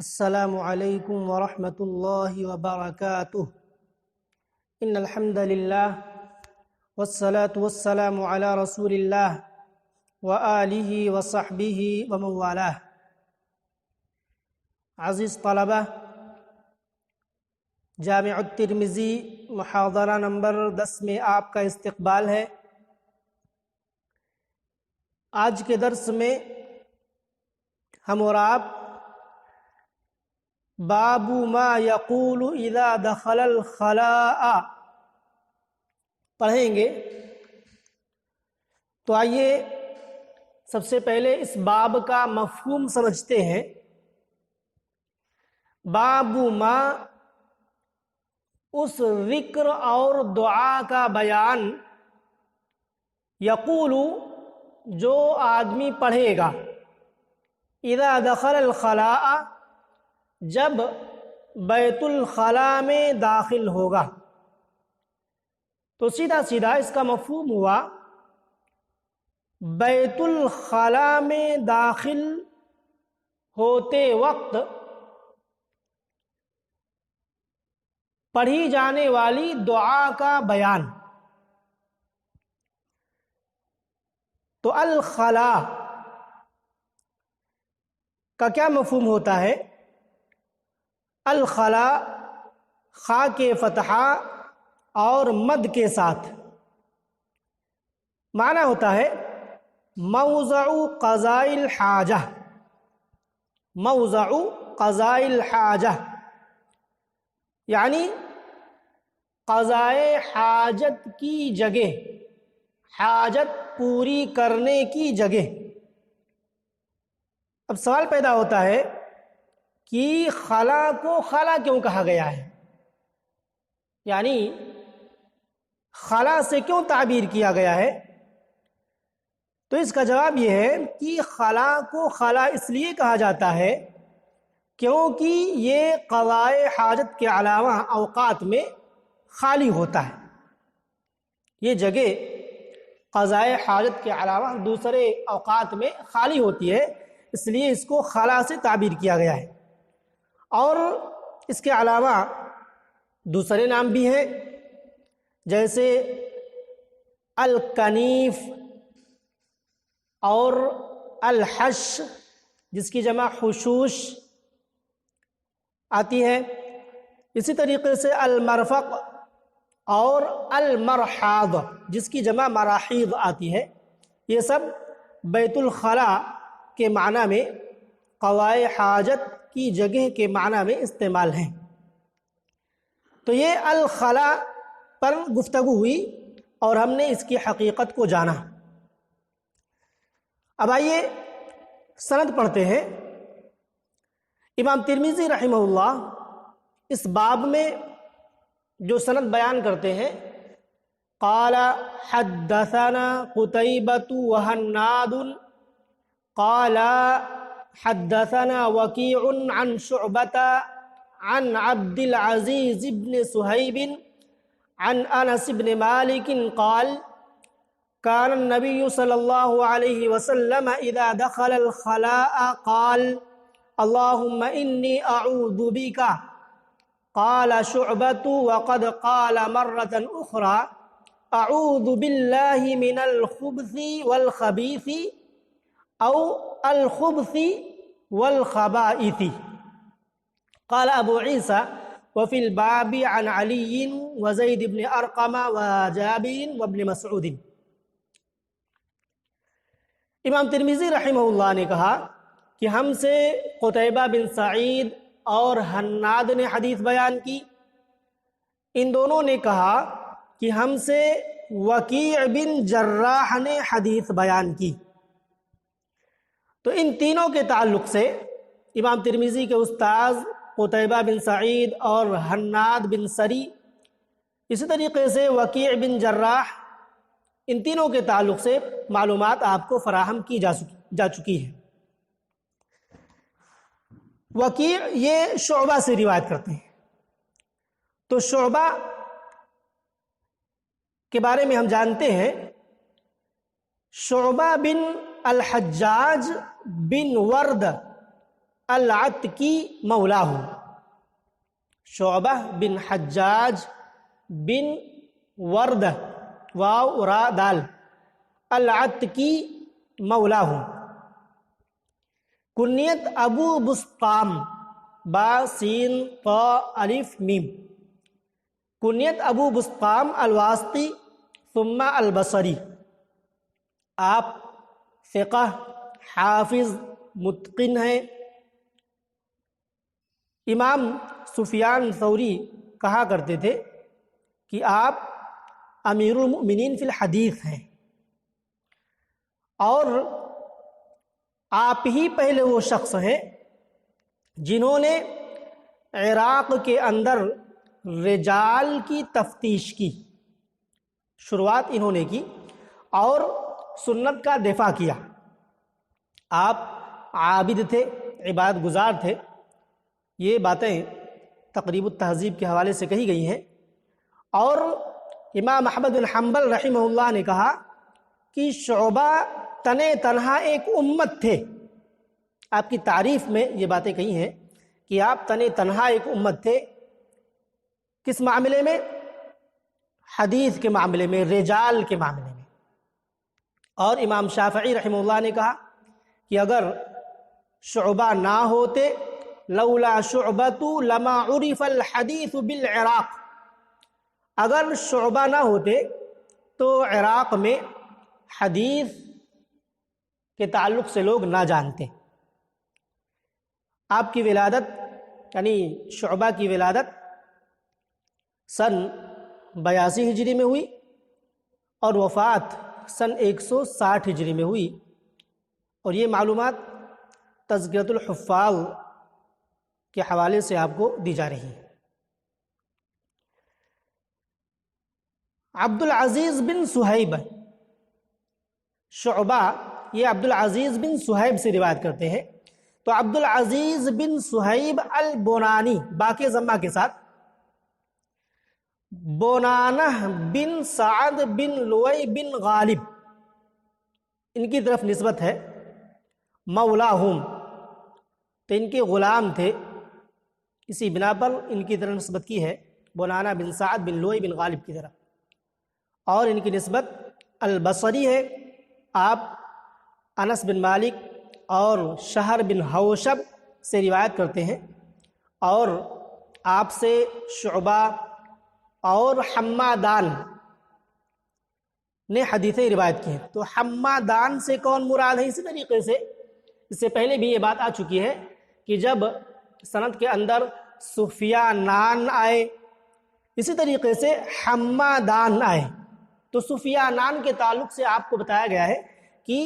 السلام علیکم ورحمۃ اللہ وبرکاتہ ان الحمد للہ والصلاة والسلام علی رسول اللہ وآلہ وصحبہ ومن والاه۔ عزیز طلبہ، جامع الترمذی محاضرہ نمبر 10 میں آپ کا استقبال ہے۔ آج کے درس میں ہم اور آپ باب ما یقول اذا دخل الخلاء پڑھیں گے۔ تو آئیے سب سے پہلے اس باب کا مفہوم سمجھتے ہیں۔ باب ما، اس ذکر اور دعا کا بیان، یقول جو آدمی پڑھے گا، اذا دخل الخلاء جب بیت الخلاء میں داخل ہوگا۔ تو سیدھا سیدھا اس کا مفہوم ہوا بیت الخلاء میں داخل ہوتے وقت پڑھی جانے والی دعا کا بیان۔ تو الخلاء کا کیا مفہوم ہوتا ہے؟ الخلاء خا کے فتحہ اور مد کے ساتھ معنی ہوتا ہے موضع قضاء الحاجہ، موضع قضاء الحاجہ، یعنی قضائے حاجت کی جگہ، حاجت پوری کرنے کی جگہ۔ اب سوال پیدا ہوتا ہے کہ خلا کو خلا کیوں کہا گیا ہے؟ یعنی خلا سے کیوں تعبیر کیا گیا ہے؟ تو اس کا جواب یہ ہے کہ خلا کو خلا اس لیے کہا جاتا ہے کیونکہ یہ قضائے حاجت کے علاوہ اوقات میں خالی ہوتا ہے۔ یہ جگہ قضائے حاجت کے علاوہ دوسرے اوقات میں خالی ہوتی ہے، اس لیے اس کو خلا سے تعبیر کیا گیا ہے۔ اور اس کے علاوہ دوسرے نام بھی ہیں، جیسے الکنیف اور الحش، جس کی جمع حشوش آتی ہے۔ اسی طریقے سے المرفق اور المرحاض، جس کی جمع مراحیض آتی ہے۔ یہ سب بیت الخلاء کے معنی میں، قضائے حاجت کی جگہ کے معنی میں استعمال ہیں۔ تو یہ الخلاء پر گفتگو ہوئی اور ہم نے اس کی حقیقت کو جانا۔ اب آئیے سند پڑھتے ہیں۔ امام ترمذی رحمہ اللہ اس باب میں جو سند بیان کرتے ہیں، قال حدثنا قتيبة وهناد قال حدثنا وكيع عن شعبة عن عبد العزيز بن صهيب عن أنس بن مالك قال كان النبي صلى الله عليه وسلم إذا دخل الخلاء قال اللهم إني أعوذ بك. قال شعبة وقد قال مرة أخرى أعوذ بالله من الخبث والخبيث أو الخبث والخبائث۔ قال أبو عيسى وفي الباب عن علي وزيد بن أرقم وجابر وابن مسعود۔ امام ترمذی رحمہ اللہ نے کہا کہ ہم سے قتیبہ بن سعید اور حناد نے حدیث بیان کی۔ ان دونوں نے کہا کہ ہم سے وکیع بن جراح نے حدیث بیان کی۔ تو ان تینوں کے تعلق سے امام ترمذی کے استاذ قتیبہ بن سعید اور حناد بن سری، اسی طریقے سے وکیع بن جراح، ان تینوں کے تعلق سے معلومات آپ کو فراہم کی جا چکی ہے۔ وکیع یہ شعبہ سے روایت کرتے ہیں۔ تو شعبہ کے بارے میں ہم جانتے ہیں، شعبہ بن الحجاج بن ورد العتکی مولاہ، شعبہ بن حجاج بن وردہ واو را دال، العتکی مولاہ۔ کنیت ابو بسطام، با سین طا الف میم، کنیت ابو بسطام الواسطی ثم البصری، آپ فقہ، حافظ، متقن ہیں۔ امام سفیان ثوری کہا کرتے تھے کہ آپ امیر المؤمنین فی الحدیث ہیں، اور آپ ہی پہلے وہ شخص ہیں جنہوں نے عراق کے اندر رجال کی تفتیش کی، شروعات انہوں نے کی اور سنت کا دفاع کیا۔ آپ عابد تھے، عبادت گزار تھے، یہ باتیں تقریب التہذیب کے حوالے سے کہی گئی ہیں۔ اور امام احمد بن حنبل رحمہ اللہ نے کہا کہ شعبہ تنے تنہا ایک امت تھے۔ آپ کی تعریف میں یہ باتیں کہی ہیں کہ آپ تنے تنہا ایک امت تھے، کس معاملے میں؟ حدیث کے معاملے میں، رجال کے معاملے میں۔ اور امام شافعی رحمہ اللہ نے کہا کہ اگر شعبہ نہ ہوتے، لولا شعبۃ لما عرف الحدیث بالعراق، اگر شعبہ نہ ہوتے تو عراق میں حدیث کے تعلق سے لوگ نہ جانتے۔ آپ کی ولادت یعنی شعبہ کی ولادت سن 82 ہجری میں ہوئی اور وفات سن 160 ہجری میں ہوئی، اور یہ معلومات تذکرۃ الحفاظ کے حوالے سے آپ کو دی جا رہی ہے۔ عبد العزیز بن صہیب، شعبہ یہ عبد العزیز بن صہیب سے روایت کرتے ہیں، تو عبد العزیز بن صہیب البنانی باقی ضمہ کے ساتھ، بونانہ بن سعد بن لوئی بن غالب، ان کی طرف نسبت ہے، مولاہم، تو ان کے غلام تھے، اسی بنا پر ان کی طرف نسبت کی ہے بونانہ بن سعد بن لوئی بن غالب کی طرف، اور ان کی نسبت البصری ہے۔ آپ انس بن مالک اور شہر بن حوشب سے روایت کرتے ہیں، اور آپ سے شعبہ اور حمادان نے حدیثیں روایت کی ہیں۔ تو حمادان سے کون مراد ہے؟ اسی طریقے سے اس سے پہلے بھی یہ بات آ چکی ہے کہ جب سند کے اندر سفیانان آئے، اسی طریقے سے حمادان آئے، تو سفیانان کے تعلق سے آپ کو بتایا گیا ہے کہ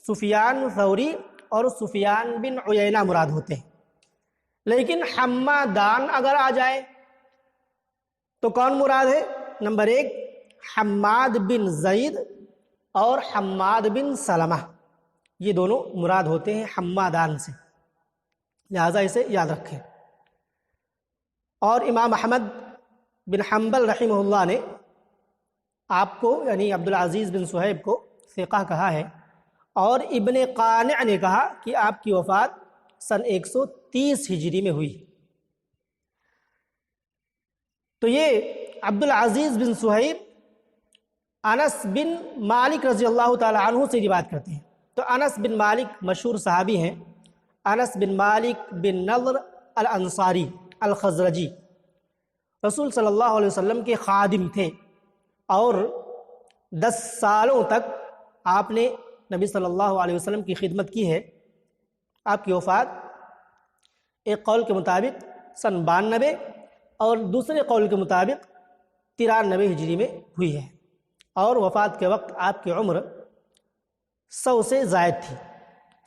سفیان ثوری اور سفیان بن عیینہ مراد ہوتے ہیں، لیکن حمادان اگر آ جائے تو کون مراد ہے؟ نمبر 1 حماد بن زید اور حماد بن سلمہ، یہ دونوں مراد ہوتے ہیں حمادان سے، لہذا اسے یاد رکھیں۔ اور امام احمد بن حنبل رحمہ اللہ نے آپ کو یعنی عبد العزیز بن صہیب کو ثقہ کہا ہے، اور ابن قانع نے کہا کہ آپ کی وفات سن 130 ہجری میں ہوئی۔ تو یہ عبد العزیز بن صہیب انس بن مالک رضی اللہ تعالی عنہ سے روایت کرتے ہیں۔ تو انس بن مالک مشہور صحابی ہیں، انس بن مالک بن نضر الانصاری الخزرجی، رسول صلی اللہ علیہ وسلم کے خادم تھے، اور 10 سالوں تک آپ نے نبی صلی اللہ علیہ وسلم کی خدمت کی ہے۔ آپ کی وفات ایک قول کے مطابق سن 92 اور دوسرے قول کے مطابق 93 ہجری میں ہوئی ہے، اور وفات کے وقت آپ کی عمر 100 سے زائد تھی،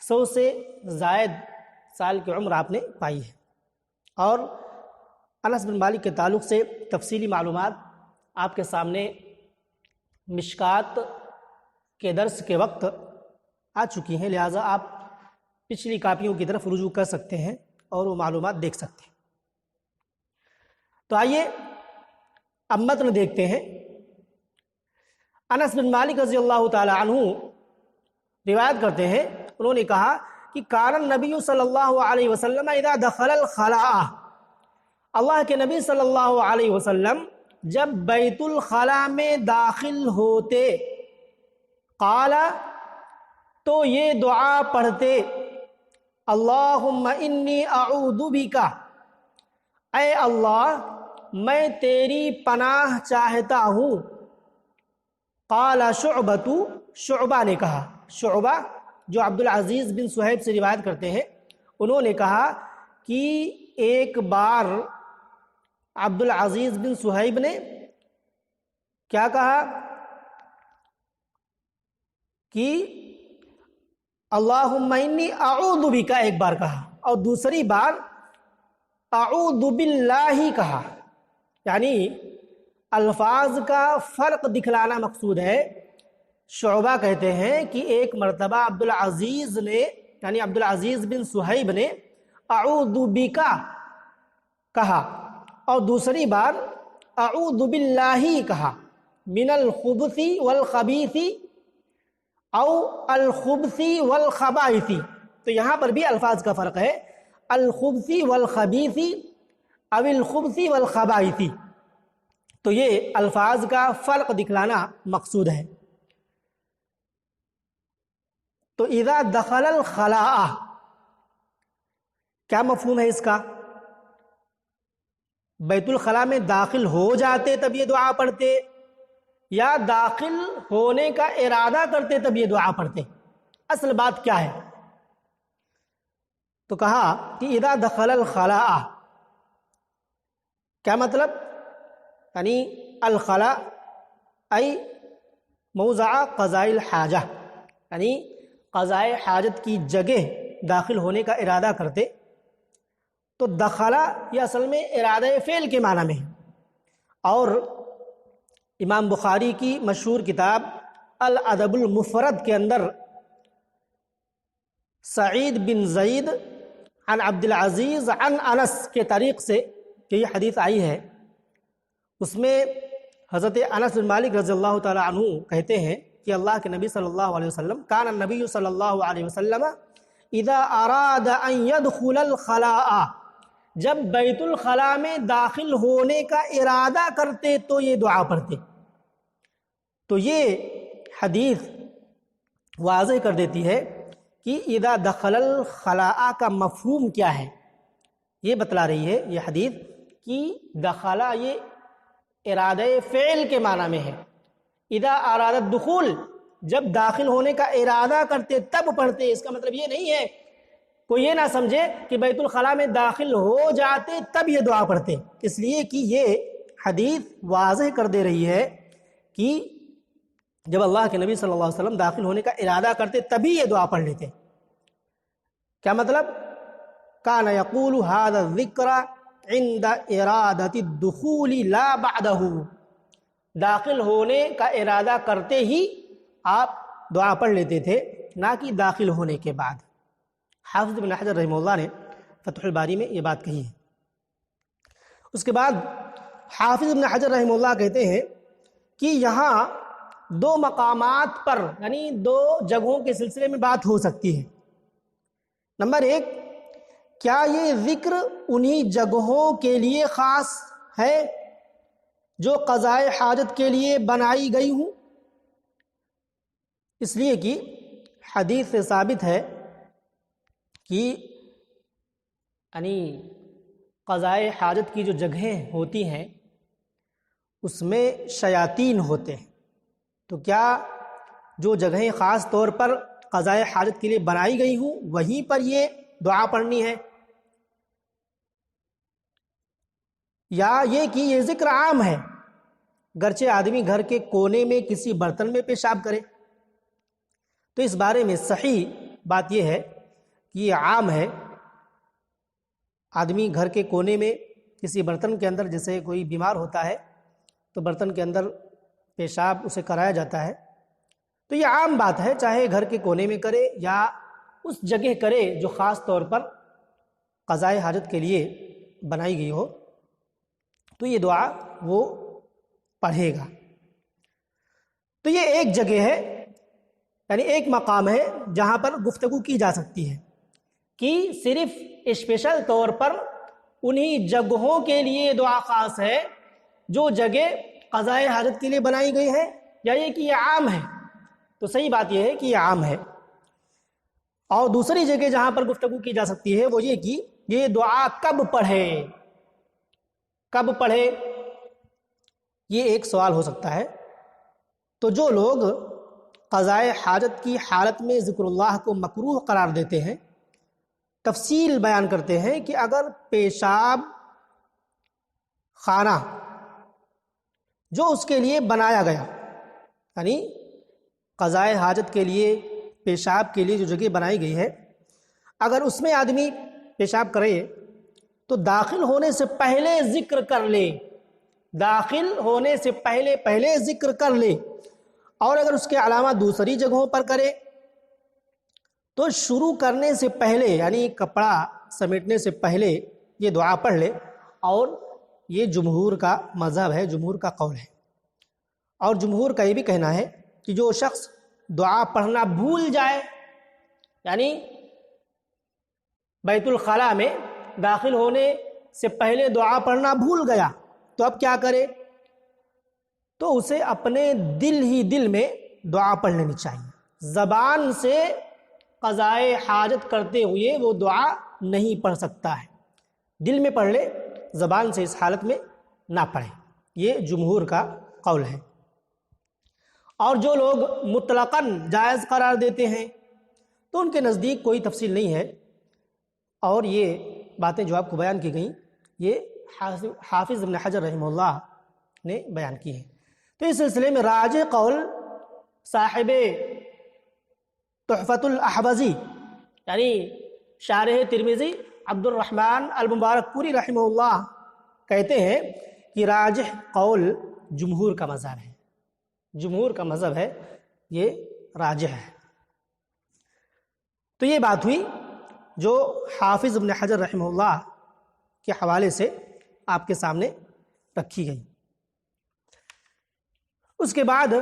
100 سے زائد سال کی عمر آپ نے پائی ہے۔ اور انس بن مالک کے تعلق سے تفصیلی معلومات آپ کے سامنے مشکات کے درس کے وقت آ چکی ہیں، لہٰذا آپ پچھلی کاپیوں کی طرف رجوع کر سکتے ہیں اور وہ معلومات دیکھ سکتے ہیں۔ تو آئیے اب متن دیکھتے ہیں۔ انس بن مالک رضی اللہ تعالی عنہ روایت کرتے ہیں، انہوں نے کہا کہ کان النبی صلی اللہ علیہ وسلم اذا دخل الخلاء، اللہ کے نبی صلی اللہ علیہ وسلم جب بیت الخلاء میں داخل ہوتے، قال تو یہ دعا پڑھتے، اللہم انی اعوذ بک، اے اللہ میں تیری پناہ چاہتا ہوں۔ قال شعبۃ، شعبہ نے کہا، شعبہ جو عبدالعزیز بن صہیب سے روایت کرتے ہیں، انہوں نے کہا کہ ایک بار عبدالعزیز بن صہیب نے کیا کہا کہ اللہم انی اعوذ بک ایک بار کہا، اور دوسری بار اعوذ باللہ کہا، یعنی الفاظ کا فرق دکھلانا مقصود ہے۔ شعبہ کہتے ہیں کہ ایک مرتبہ عبدالعزیز نے، یعنی عبدالعزیز بن صہیب نے اعوذ بک کہا، اور دوسری بار اعوذ باللہ کہا، من الخبث والخبیث او الخبث والخبائث، تو یہاں پر بھی الفاظ کا فرق ہے، الخبث والخبیث او الخبث والخبائث، تو یہ الفاظ کا فرق دکھلانا مقصود ہے۔ تو اذا دخل الخلاء کیا مفہوم ہے اس کا؟ بیت الخلاء میں داخل ہو جاتے تب یہ دعا پڑھتے، یا داخل ہونے کا ارادہ کرتے تب یہ دعا پڑھتے؟ اصل بات کیا ہے؟ تو کہا کہ اذا دخل الخلاء، کیا مطلب؟ یعنی الخلاء ای موضع قضاء الحاجہ، یعنی قضاء حاجت کی جگہ داخل ہونے کا ارادہ کرتے۔ تو دخلا یہ اصل میں ارادہ فعل کے معنی میں ہے، اور امام بخاری کی مشہور کتاب الادب المفرد کے اندر سعید بن زید عن عبدالعزیز عن انس کے طریق سے کہ یہ حدیث آئی ہے، اس میں حضرت انس بن مالک رضی اللہ تعالی عنہ کہتے ہیں کہ اللہ کے نبی صلی اللہ علیہ وسلم، کان النبی صلی اللہ علیہ وسلم اذا اراد ان يدخل الخلاء، جب بیت الخلاء میں داخل ہونے کا ارادہ کرتے تو یہ دعا پڑھتے۔ تو یہ حدیث واضح کر دیتی ہے کہ اذا دخل الخلاء کا مفہوم کیا ہے، یہ بتلا رہی ہے یہ حدیث کہ دخلا یہ ارادہ فعل کے معنی میں ہے۔ اذا اراد الدخول، جب داخل ہونے کا ارادہ کرتے تب پڑھتے، اس کا مطلب یہ نہیں ہے، کوئی یہ نہ سمجھے کہ بیت الخلاء میں داخل ہو جاتے تب یہ دعا پڑھتے، اس لیے کہ یہ حدیث واضح کر دے رہی ہے کہ جب اللہ کے نبی صلی اللہ علیہ وسلم داخل ہونے کا ارادہ کرتے تبھی یہ دعا پڑھ لیتے۔ کیا مطلب؟ کان یقول ھذا الذکر عند ارادۃ الدخول لا بعدہ، داخل ہونے کا ارادہ کرتے ہی آپ دعا پڑھ لیتے تھے، نہ کہ داخل ہونے کے بعد۔ حافظ ابن حجر رحمہ اللہ نے فتح الباری میں یہ بات کہی ہے۔ اس کے بعد حافظ ابن حجر رحمہ اللہ کہتے ہیں کہ یہاں دو مقامات پر، یعنی دو جگہوں کے سلسلے میں بات ہو سکتی ہے۔ نمبر ایک، کیا یہ ذکر انہی جگہوں کے لیے خاص ہے جو قضاء حاجت کے لیے بنائی گئی ہوں؟ اس لیے کہ حدیث سے ثابت ہے کہ یعنی قضاء حاجت کی جو جگہیں ہوتی ہیں اس میں شیاطین ہوتے ہیں، تو کیا جو جگہیں خاص طور پر قضاء حاجت کے لیے بنائی گئی ہوں وہیں پر یہ دعا پڑھنی ہے، یا یہ کہ یہ ذکر عام ہے گرچہ آدمی گھر کے کونے میں کسی برتن میں پیشاب کرے؟ تو اس بارے میں صحیح بات یہ ہے کہ یہ عام ہے، آدمی گھر کے کونے میں کسی برتن کے اندر، جیسے کوئی بیمار ہوتا ہے تو برتن کے اندر پیشاب اسے کرایا جاتا ہے، تو یہ عام بات ہے، چاہے گھر کے کونے میں کرے یا اس جگہ کرے جو خاص طور پر قضاء حاجت کے لیے بنائی گئی ہو، تو یہ دعا وہ پڑھے گا۔ تو یہ ایک جگہ ہے، یعنی ایک مقام ہے جہاں پر گفتگو کی جا سکتی ہے۔ کہ صرف اسپیشل طور پر انہی جگہوں کے لیے دعا خاص ہے جو جگہ قضائے حاجت کے لیے بنائی گئی ہے، یا یہ کہ یہ عام ہے؟ تو صحیح بات یہ ہے کہ یہ عام ہے۔ اور دوسری جگہ جہاں پر گفتگو کی جا سکتی ہے وہ یہ کہ یہ دعا کب پڑھے، کب پڑھے، یہ ایک سوال ہو سکتا ہے۔ تو جو لوگ قضائے حاجت کی حالت میں ذکر اللہ کو مکروہ قرار دیتے ہیں، تفصیل بیان کرتے ہیں کہ اگر پیشاب خانہ جو اس کے لیے بنایا گیا، یعنی قضائے حاجت کے لیے پیشاب کے لیے جو جگہ بنائی گئی ہے، اگر اس میں آدمی پیشاب کرے تو داخل ہونے سے پہلے ذکر کر لے، داخل ہونے سے پہلے ذکر کر لے، اور اگر اس کے علاوہ دوسری جگہوں پر کرے تو شروع کرنے سے پہلے، یعنی کپڑا سمیٹنے سے پہلے یہ دعا پڑھ لے۔ اور یہ جمہور کا مذہب ہے، جمہور کا قول ہے۔ اور جمہور کا یہ بھی کہنا ہے کہ جو شخص دعا پڑھنا بھول جائے، یعنی بیت الخلاء میں داخل ہونے سے پہلے دعا پڑھنا بھول گیا، تو اب کیا کرے؟ تو اسے اپنے دل ہی دل میں دعا پڑھ لینی چاہیے، زبان سے قضائے حاجت کرتے ہوئے وہ دعا نہیں پڑھ سکتا ہے، دل میں پڑھ لے، زبان سے اس حالت میں نہ پڑھے۔ یہ جمہور کا قول ہے۔ اور جو لوگ مطلقاً جائز قرار دیتے ہیں تو ان کے نزدیک کوئی تفصیل نہیں ہے، اور یہ باتیں جو آپ کو بیان کی گئیں یہ حافظ ابن حجر رحمہ اللہ نے بیان کی ہیں۔ تو اس سلسلے میں راجح قول صاحب تحفۃ الاحوذی یعنی شارح ترمذی عبد الرحمن المبارک پوری رحمہ اللہ کہتے ہیں کہ راجح قول جمہور کا مذہب ہے، جمہور کا مذہب ہے، یہ راجح ہے۔ تو یہ بات ہوئی جو حافظ ابن حجر رحمہ اللہ کے حوالے سے آپ کے سامنے رکھی گئی۔ اس کے بعد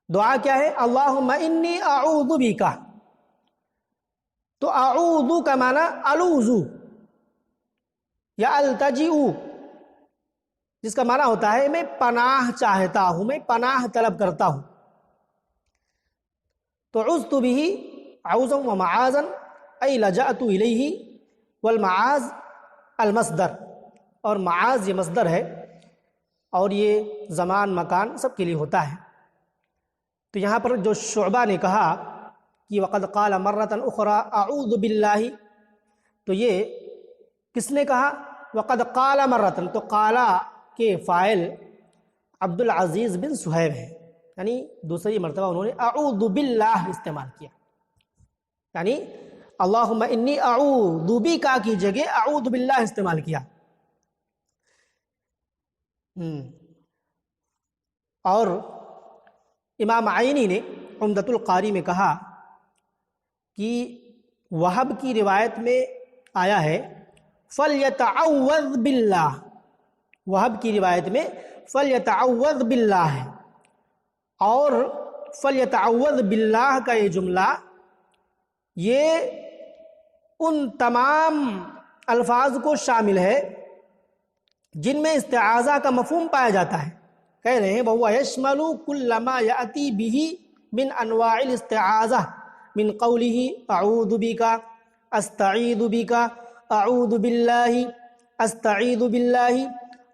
دعا کیا ہے؟ اللہم انی اعوذ بک۔ تو اعوذ کا معنی الوذ یا التجئ، جس کا معنی ہوتا ہے میں پناہ چاہتا ہوں، میں پناہ طلب کرتا ہوں۔ تو عذت به عوذا ومعاذا ای لجأت الیہ، والمعاذ المصدر، اور معاذ یہ مصدر ہے، اور یہ زمان مکان سب کے لیے ہوتا ہے۔ تو یہاں پر جو شعبہ نے کہا کہ وقد قال مرۃ اخری اعوذ باللہ، تو یہ کس نے کہا؟ وقد قال مرۃ، تو قالا کے فاعل عبد العزیز بن صہیب ہے، یعنی دوسری مرتبہ انہوں نے اعوذ باللہ استعمال کیا، یعنی اللہم انی اعوذ بک کی جگہ اعوذ باللہ استعمال کیا۔ اور امام عینی نے عمدۃ القاری میں کہا کہ وہب کی روایت میں آیا ہے فَلْيَتَعَوَّذْ بِاللَّهِ، وہب کی روایت میں فَلْيَتَعَوَّذْ بِاللَّهِ ہے، اور فَلْيَتَعَوَّذْ بِاللَّهِ کا یہ جملہ یہ ان تمام الفاظ کو شامل ہے جن میں استعاذہ کا مفہوم پایا جاتا ہے۔ کہہ رہے ہیں وَهُوَ يَشْمَلُ كُلَّ مَا يَأْتِي بِهِ مِنْ أَنْوَاعِ الْاِسْتِعَاذَةِ مِنْ قَوْلِهِ أَعُوذُ بِكَ أَسْتَعِيذُ بِكَ أَعُوذُ بِاللَّهِ أَسْتَعِيذُ بِاللَّهِ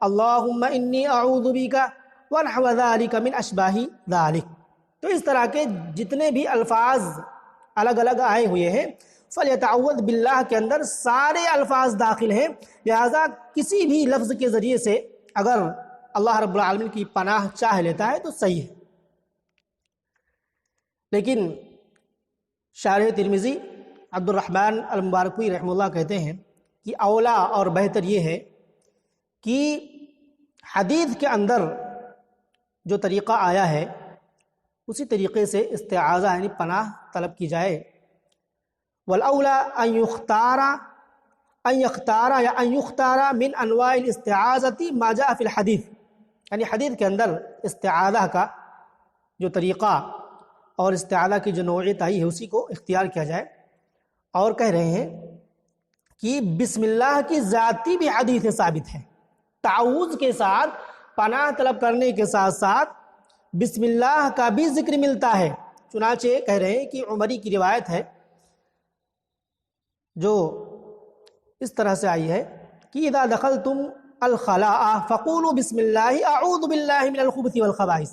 اللَّهُمَّ إِنِّي أَعُوذُ بِكَ وَنَحْوَ ذَلِكَ مِنْ أَشْبَاهِ ذَلِكَ۔ تو اس طرح کے جتنے بھی الفاظ الگ الگ آئے ہوئے ہیں فَلْيَتَعَوَّذْ بِاللَّهِ کے اندر سارے الفاظ داخل ہیں، لہذا کسی بھی لفظ کے ذریعے سے اگر اللہ رب العالمین کی پناہ چاہ لیتا ہے تو صحیح ہے۔ لیکن شارح ترمذی عبد الرحمن المبارکی رحمہ اللہ کہتے ہیں کہ اولا اور بہتر یہ ہے کہ حدیث کے اندر جو طریقہ آیا ہے اسی طریقے سے استعاذہ یعنی پناہ طلب کی جائے۔ والاولا ان یختار من انواع الاستعاذہ ما جاء فی الحدیث، یعنی حدیث کے اندر استعاذہ کا جو طریقہ اور استعاذہ کی جو نوعیت آئی ہے اسی کو اختیار کیا جائے۔ اور کہہ رہے ہیں کہ بسم اللہ کی ذاتی بھی حدیث ثابت ہے، تعوذ کے ساتھ پناہ طلب کرنے کے ساتھ ساتھ بسم اللہ کا بھی ذکر ملتا ہے۔ چنانچہ کہہ رہے ہیں کہ عمری کی روایت ہے جو اس طرح سے آئی ہے کہ اذا دخلتم الخلاء فقولوا بسم اللہ اعوذ باللہ من الخبث والخبائث،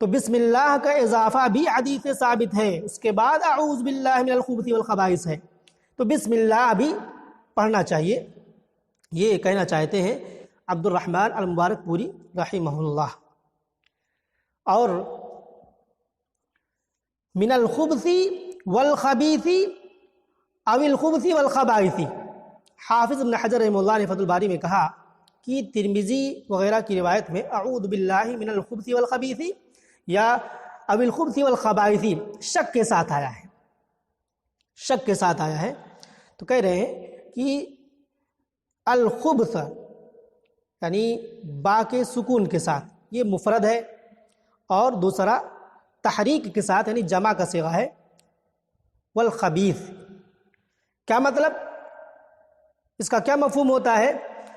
تو بسم اللہ کا اضافہ بھی حدیث ثابت ہے، اس کے بعد اعوذ باللہ من الخبث والخبائث ہے، تو بسم اللہ بھی پڑھنا چاہیے، یہ کہنا چاہتے ہیں عبد الرحمن المبارک پوری رحمہ اللہ۔ اور من الخبث والخبیث او الخبث والخبائث، حافظ ابن حجر رحمہ اللہ نے فتح الباری میں کہا کہ ترمذی وغیرہ کی روایت میں اعوذ باللہ من الخبث والخبیث یا او الخبث والخبائث شک کے ساتھ آیا ہے، شک کے ساتھ آیا ہے، تو کہہ رہے ہیں کہ الخبث یعنی با کے سکون کے ساتھ یہ مفرد ہے، اور دوسرا تحریک کے ساتھ یعنی جمع کا صیغہ ہے، والخبیث کیا مطلب، اس کا کیا مفہوم ہوتا ہے؟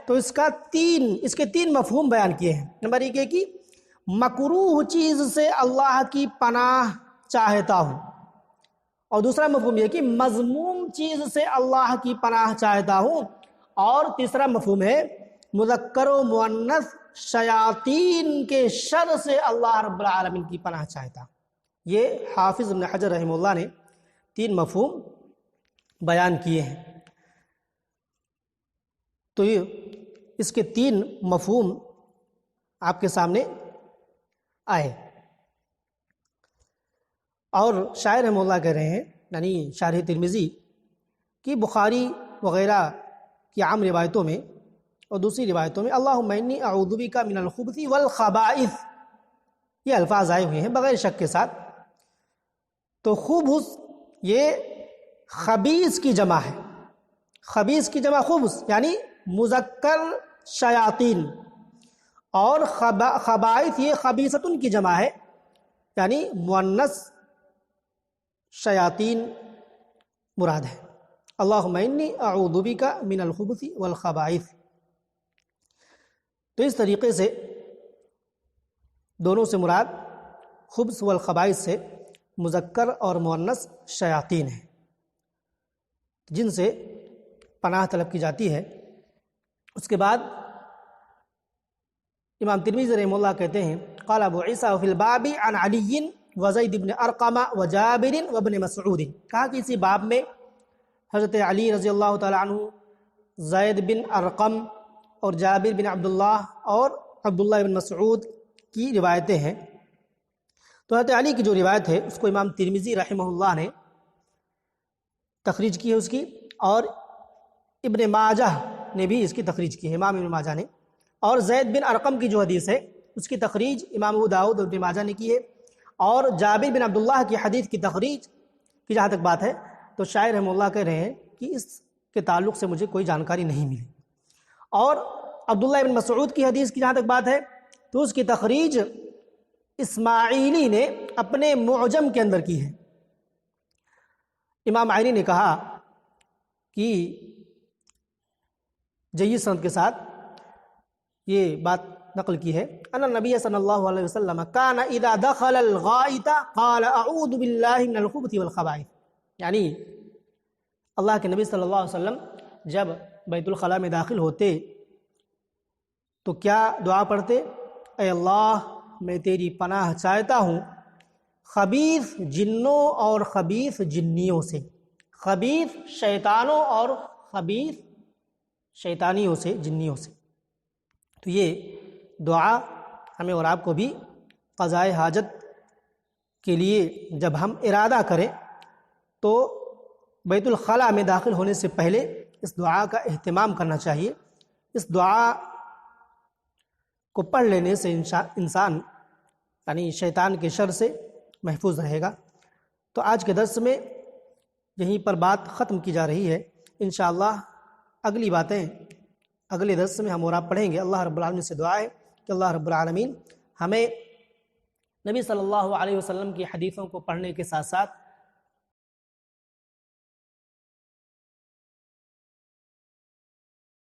تو اس کے تین مفہوم بیان کیے ہیں۔ نمبر ایک ہے کہ مکروہ چیز سے اللہ کی پناہ چاہتا ہوں، اور دوسرا مفہوم یہ کہ مذموم چیز سے اللہ کی پناہ چاہتا ہوں، اور تیسرا مفہوم ہے مذکر و مؤنث شیاطین کے شر سے اللہ رب العالمین کی پناہ چاہتا۔ یہ حافظ ابن حجر رحمہ اللہ نے تین مفہوم بیان کیے ہیں، تو اس کے تین مفہوم آپ کے سامنے آئے۔ اور شاعر رحمہ اللہ کہہ رہے ہیں یعنی شارح ترمذی کہ بخاری وغیرہ کی عام روایتوں میں اور دوسری روایتوں میں اللہم انی اعوذ بک من الخبث والخبائث یہ الفاظ آئے ہوئے ہیں بغیر شک کے ساتھ۔ تو خبث یہ خبیث کی جمع ہے، خبیث کی جمع خبث یعنی مذکر شیاطین، اور خبائث یہ خبیثتن کی جمع ہے یعنی مؤنث شیاطین مراد ہے۔ اللہم انی اعوذ بک من الخبث والخبائث۔ تو اس طریقے سے دونوں سے مراد خبث والخبائث سے مذکر اور مؤنث شیاطین ہیں جن سے پناہ طلب کی جاتی ہے۔ اس کے بعد امام ترمذی رحمہ اللہ کہتے ہیں قال ابو عیسیٰ فی الباب عن علی وزید بن ارقم وجابر وابن مسعود، کہا کہ اسی باب میں حضرت علی رضی اللہ تعالی عنہ، زید بن ارقم اور جابر بن عبداللہ اور عبداللہ بن مسعود کی روایتیں ہیں۔ تو حضرت علی کی جو روایت ہے اس کو امام ترمذی رحمہ اللہ نے تخریج کی ہے اس کی، اور ابن ماجہ نے بھی اس کی تخریج کی ہے، امام ابن ماجہ نے۔ اور زید بن ارقم کی جو حدیث ہے اس کی تخریج امام ابو داؤد اور ابن ماجہ نے کی ہے، اور جابر بن عبداللہ کی حدیث کی تخریج کی جہاں تک بات ہے تو شاعر رحمہ اللہ کہہ رہے ہیں کہ اس کے تعلق سے مجھے کوئی جانکاری نہیں ملی۔ اور عبداللہ بن مسعود کی حدیث کی جہاں تک بات ہے تو اس کی تخریج اسماعیلی نے اپنے معجم کے اندر کی ہے۔ امام عینی نے کہا کہ جید سند کے ساتھ یہ بات نقل کی ہے ان النبی صلی اللہ علیہ وسلم کان اذا دخل الغائط قال اعوذ باللہ من الخبث والخبائث، یعنی اللہ کے نبی صلی اللہ علیہ وسلم جب بیت الخلاء میں داخل ہوتے تو کیا دعا پڑھتے؟ اے اللہ میں تیری پناہ چاہتا ہوں خبیث جنوں اور خبیث جنیوں سے، خبیث شیطانوں اور خبیث شیطانیوں سے، جنیوں سے۔ تو یہ دعا ہمیں اور آپ کو بھی قضائے حاجت کے لیے جب ہم ارادہ کریں تو بیت الخلاء میں داخل ہونے سے پہلے اس دعا کا اہتمام کرنا چاہیے۔ اس دعا کو پڑھ لینے سے انسان یعنی شیطان کے شر سے محفوظ رہے گا۔ تو آج کے درس میں یہیں پر بات ختم کی جا رہی ہے، انشاءاللہ اگلی باتیں اگلے درس میں ہم اور آپ پڑھیں گے۔ اللہ رب العالمین سے دعا ہے کہ اللہ رب العالمین ہمیں نبی صلی اللہ علیہ وسلم کی حدیثوں کو پڑھنے کے ساتھ ساتھ